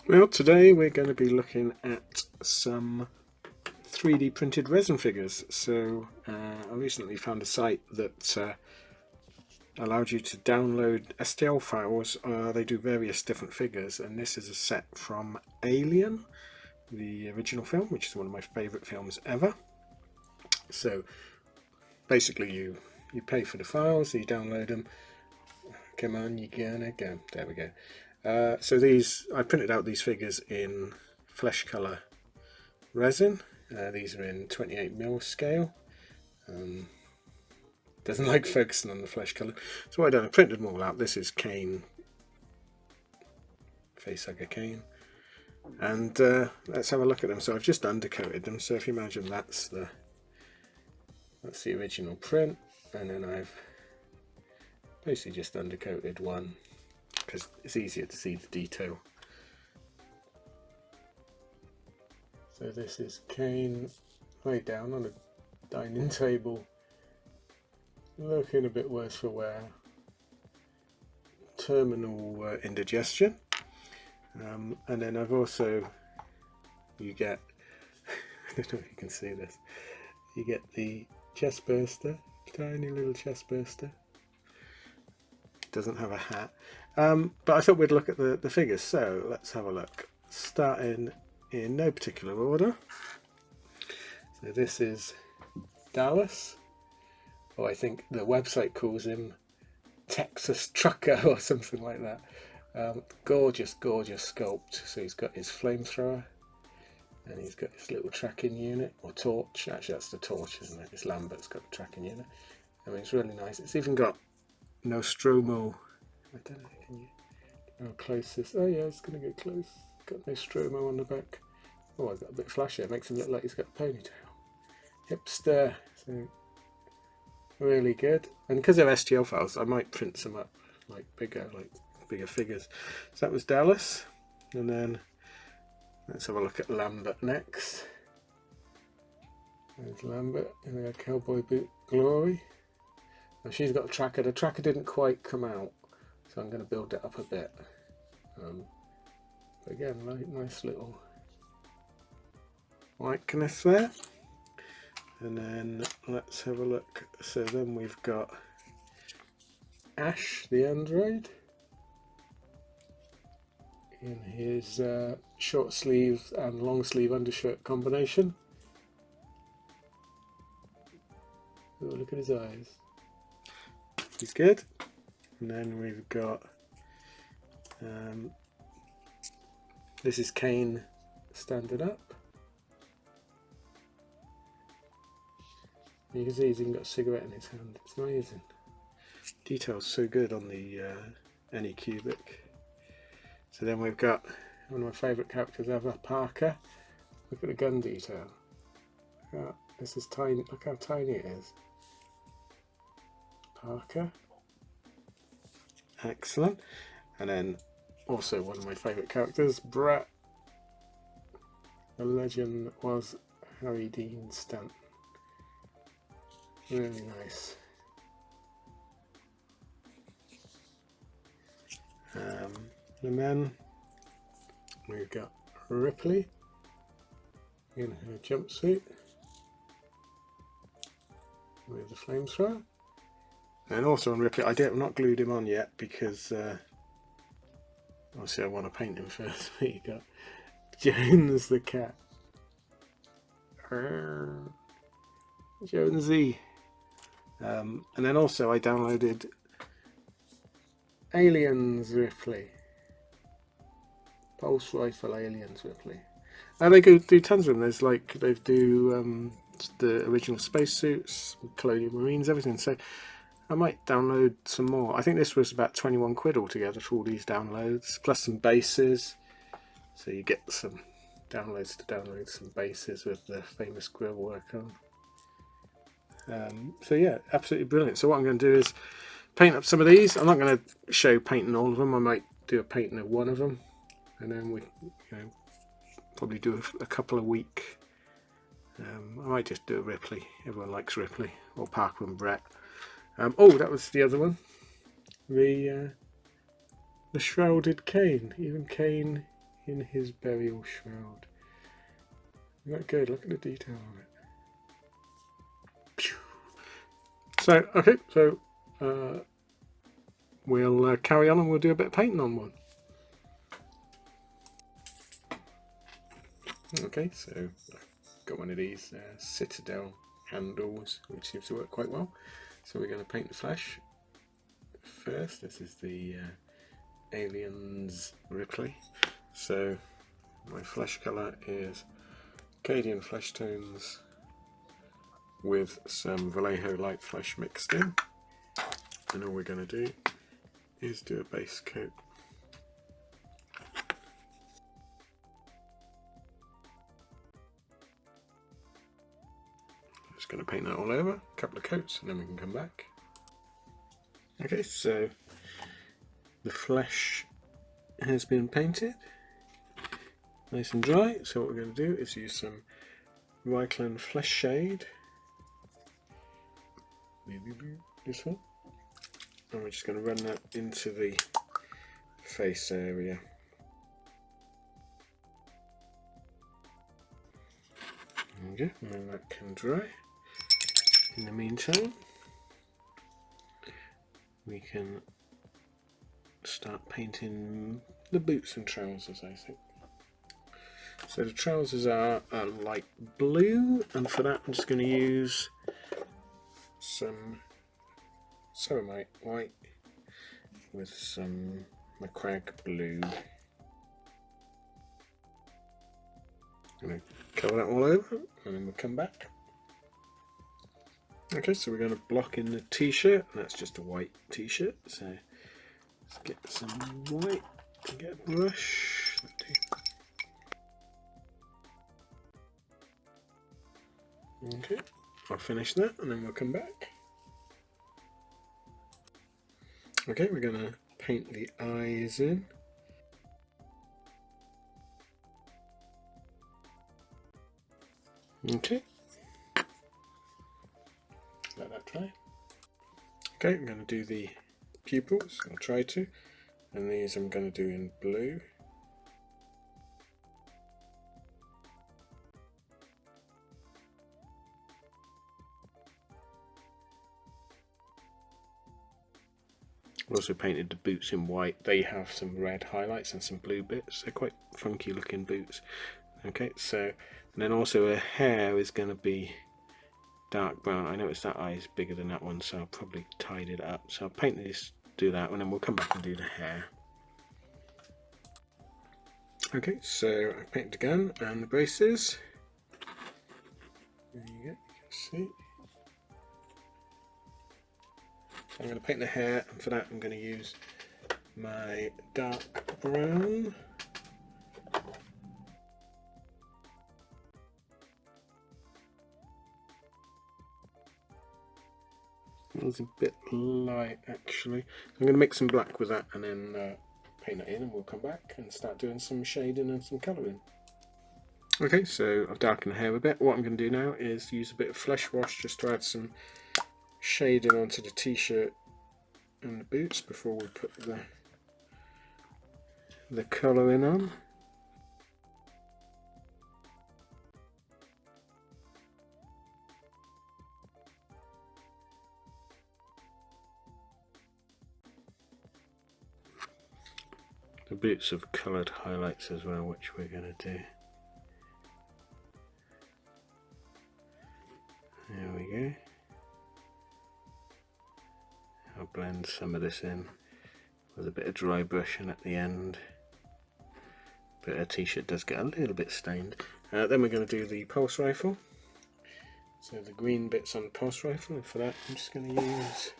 Well, today we're going to be looking at some 3D printed resin figures. So I recently found a site that allowed you to download STL files. They do various different figures, and this is a set from Alien, the original film, which is one of my favourite films ever. So basically you pay for the files, you download them. Come on, you're gonna go. There we go. So I printed out these figures in flesh colour resin. These are in 28mm scale. Doesn't like focusing on the flesh colour. So what I've done, I printed them all out. This is Kane, facehugger Kane. And let's have a look at them. So I've just undercoated them. So if you imagine that's the original print, and then I've basically just undercoated one because it's easier to see the detail. So this is Kane laid down on a dining table, looking a bit worse for wear. Terminal indigestion. And then I've also, you get, I don't know if you can see this, you get the chest burster, tiny little chest burster. Doesn't have a hat. But I thought we'd look at the figures, so let's have a look. Starting in no particular order. So this is Dallas, or I think the website calls him Texas Trucker or something like that. Gorgeous sculpt. So he's got his flamethrower, and he's got his little tracking unit, or torch. Actually that's the torch, isn't it? It's Lambert's got the tracking unit. I mean, it's really nice. It's even got Nostromo. I don't know, can you how close this? Oh yeah, it's going to get close. Got Nostromo on the back. Oh, I've got a bit flashy. It makes him look like he's got a ponytail. Hipster. So really good. And because they're STL files, I might print some up like bigger figures. So that was Dallas, and then let's have a look at Lambert next. There's Lambert in their cowboy boot glory. Now she's got a tracker. The tracker didn't quite come out, so I'm going to build it up a bit. But again, nice little likeness there. And then let's have a look. So then we've got Ash the android in his short sleeve and long sleeve undershirt combination. Oh, look at his eyes. He's good. And then we've got this is Kane standing up. You can see he's even got a cigarette in his hand. It's amazing. Detail's so good on the Anycubic. So then we've got one of my favourite characters ever, Parker. Look at the gun detail. This is tiny. Look how tiny it is. Parker. Excellent. And then also one of my favourite characters, Brett. The legend was Harry Dean Stanton. Really nice. And then we've got Ripley in her jumpsuit with the flamethrower. And also on Ripley, I've not glued him on yet because obviously I want to paint him first. But you got Jones the cat. Jonesy. And then also I downloaded Aliens Ripley. Pulse Rifle Aliens Ripley. They go do tons of them. There's like they do the original spacesuits, Colonial Marines, everything. So I might download some more. I think this was about 21 quid altogether for all these downloads, plus some bases. So you get some downloads to download some bases with the famous grill work on. So yeah, absolutely brilliant. So what I'm going to do is paint up some of these. I'm not going to show painting all of them. I might do a painting of one of them, and then we probably do a couple a week. I might just do a Ripley. Everyone likes Ripley, or Parker and Brett. Oh, that was the other one. The shrouded Kane. Even Kane in his burial shroud. Right, good, look at the detail on it. So, okay, so we'll carry on and we'll do a bit of painting on one. Okay, so I've got one of these Citadel handles, which seems to work quite well. So we're going to paint the flesh first. This is the Aliens Ripley. So my flesh colour is Cadian Flesh Tones with some Vallejo Light Flesh mixed in. And all we're going to do is do a base coat. Just going to paint that all over, a couple of coats, and then we can come back. Okay, so the flesh has been painted, nice and dry. So what we're going to do is use some Reikland Flesh Shade, this one, and we're just going to run that into the face area. Okay, and then that can dry. In the meantime, we can start painting the boots and trousers, I think. So the trousers are a light blue, and for that I'm just going to use some ceramite white with some McCrag blue. I'm going to cover that all over and then we'll come back. Okay, so we're going to block in the t-shirt, and that's just a white t-shirt. So let's get some white and get a brush. Okay, I'll finish that and then we'll come back. Okay, we're going to paint the eyes in. Okay, let that dry. Okay, I'm going to do the pupils, I'll try to, and these I'm going to do in blue. Also painted the boots in white. They have some red highlights and some blue bits. They're quite funky looking boots. Okay, so, and then also her hair is going to be dark brown. I noticed that eye is bigger than that one, so I'll probably tidy it up. So I'll paint this, do that, and then we'll come back and do the hair. Okay, so I painted the gun and the braces. There you go, you can see. So I'm going to paint the hair, and for that I'm going to use my dark brown. It was a bit light actually. So I'm going to mix some black with that and then paint it in, and we'll come back and start doing some shading and some colouring. Okay, so I've darkened the hair a bit. What I'm going to do now is use a bit of flesh wash just to add some shading onto the t-shirt and the boots before we put the colouring on. The boots have coloured highlights as well, which we're going to do. There we go. I'll blend some of this in with a bit of dry brushing at the end. But our t-shirt does get a little bit stained. Then we're going to do the pulse rifle. So the green bits on the pulse rifle, and for that I'm just going to use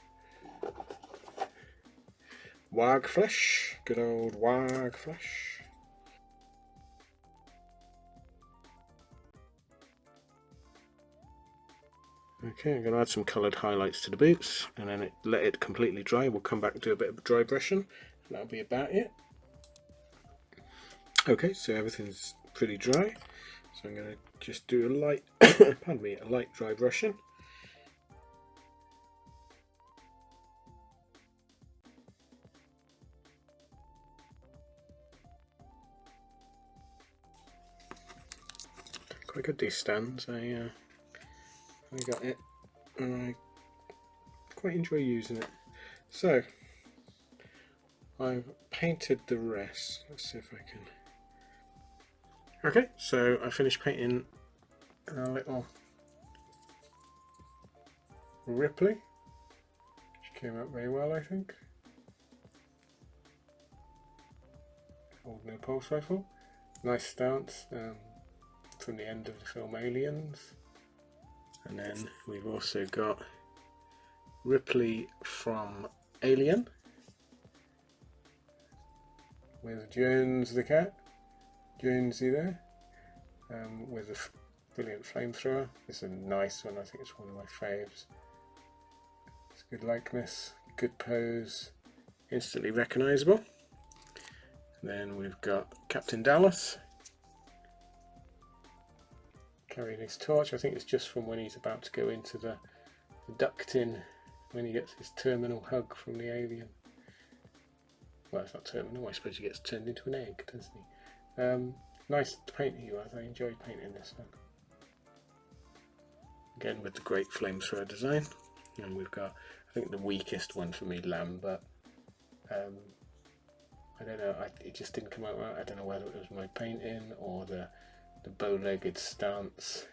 Warg Flesh, good old Warg Flesh. Okay, I'm going to add some coloured highlights to the boots, and then let it completely dry. We'll come back and do a bit of dry brushing, and that'll be about it. Okay, so everything's pretty dry, so I'm going to just do a light, pardon me, a light dry brushing. quite good, these stands. I got it and I quite enjoy using it. So I've painted the rest. Let's see if I can. Okay, so I finished painting a little Ripley, which came out very well, I think. Old no pulse rifle. Nice stance from the end of the film Aliens. And then we've also got Ripley from Alien with Jones the cat, Jonesy there, with a brilliant flamethrower. It's a nice one, I think it's one of my faves. It's good likeness, good pose, instantly recognisable. And then we've got Captain Dallas carrying his torch. I think it's just from when he's about to go into the ducting, when he gets his terminal hug from the alien. Well, it's not terminal, I suppose he gets turned into an egg, doesn't he? Nice paint he was, I enjoyed painting this one. Again with the great flamethrower design. And we've got, I think the weakest one for me, Lambert. I don't know, it just didn't come out right. I don't know whether it was my painting or the bow-legged stance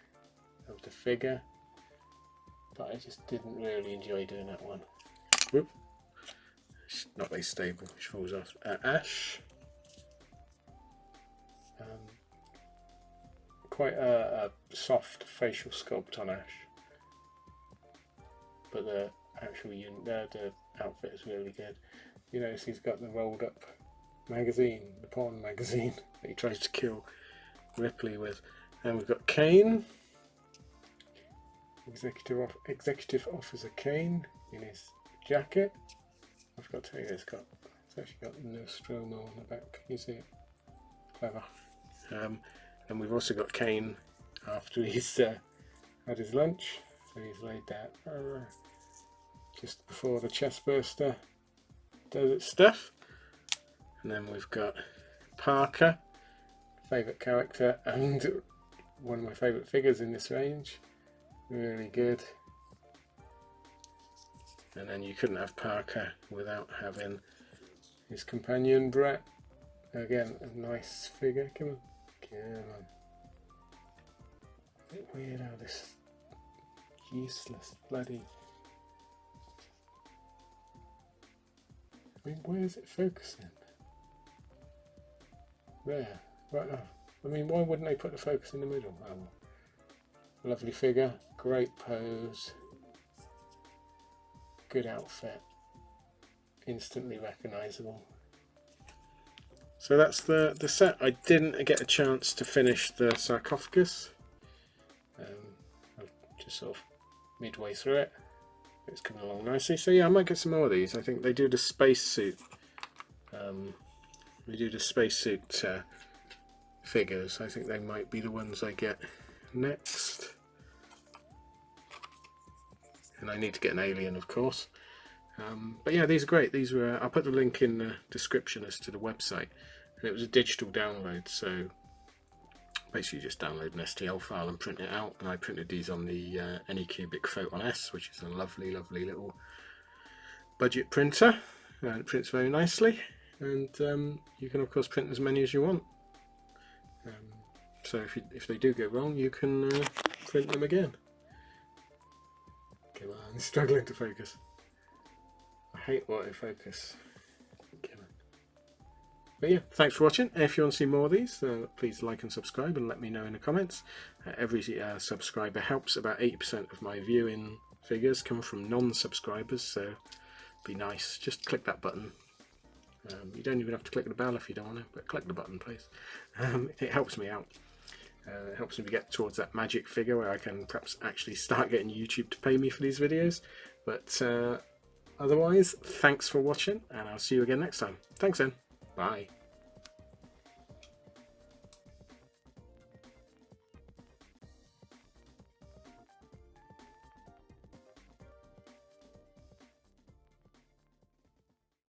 of the figure, but I just didn't really enjoy doing that one. Whoop. It's not very stable, which falls off. Ash. Quite a soft facial sculpt on Ash, but the actual the outfit is really good. You notice he's got the rolled up magazine, the porn magazine that he tries to kill Ripley with. And we've got Kane, Executive Officer Kane in his jacket. I forgot to tell you, it's actually got Nostromo on the back. You see it? Clever. And we've also got Kane after he's had his lunch. So he's laid there just before the chest burster does its stuff. And then we've got Parker, favourite character and one of my favourite figures in this range. Really good. And then you couldn't have Parker without having his companion Brett. Again, a nice figure. Come on. Come on. A bit weird how this useless bloody... I mean, where is it focusing? There, right now. I mean, why wouldn't they put the focus in the middle? Oh, well. Lovely figure, great pose, good outfit, instantly recognisable. So that's the set. I didn't get a chance to finish the sarcophagus. I'm just sort of midway through it. It's coming along nicely. So yeah, I might get some more of these. I think they do the spacesuit. We do the spacesuit figures. I think they might be the ones I get next. And I need to get an alien, of course. But yeah, these are great. These were. I'll put the link in the description as to the website. And it was a digital download, so basically you just download an STL file and print it out. And I printed these on the Anycubic Photon S, which is a lovely, lovely little budget printer. And it prints very nicely. And you can of course print as many as you want. So if they do go wrong, you can print them again. Come on, struggling to focus. I hate autofocus. Come on. But yeah, thanks for watching. If you want to see more of these, please like and subscribe and let me know in the comments. Every subscriber helps. About 80% of my viewing figures come from non-subscribers, so be nice. Just click that button. You don't even have to click the bell if you don't want to, but click the button please. It helps me out. It helps me get towards that magic figure where I can perhaps actually start getting YouTube to pay me for these videos. But otherwise, thanks for watching and I'll see you again next time. Thanks then. Bye.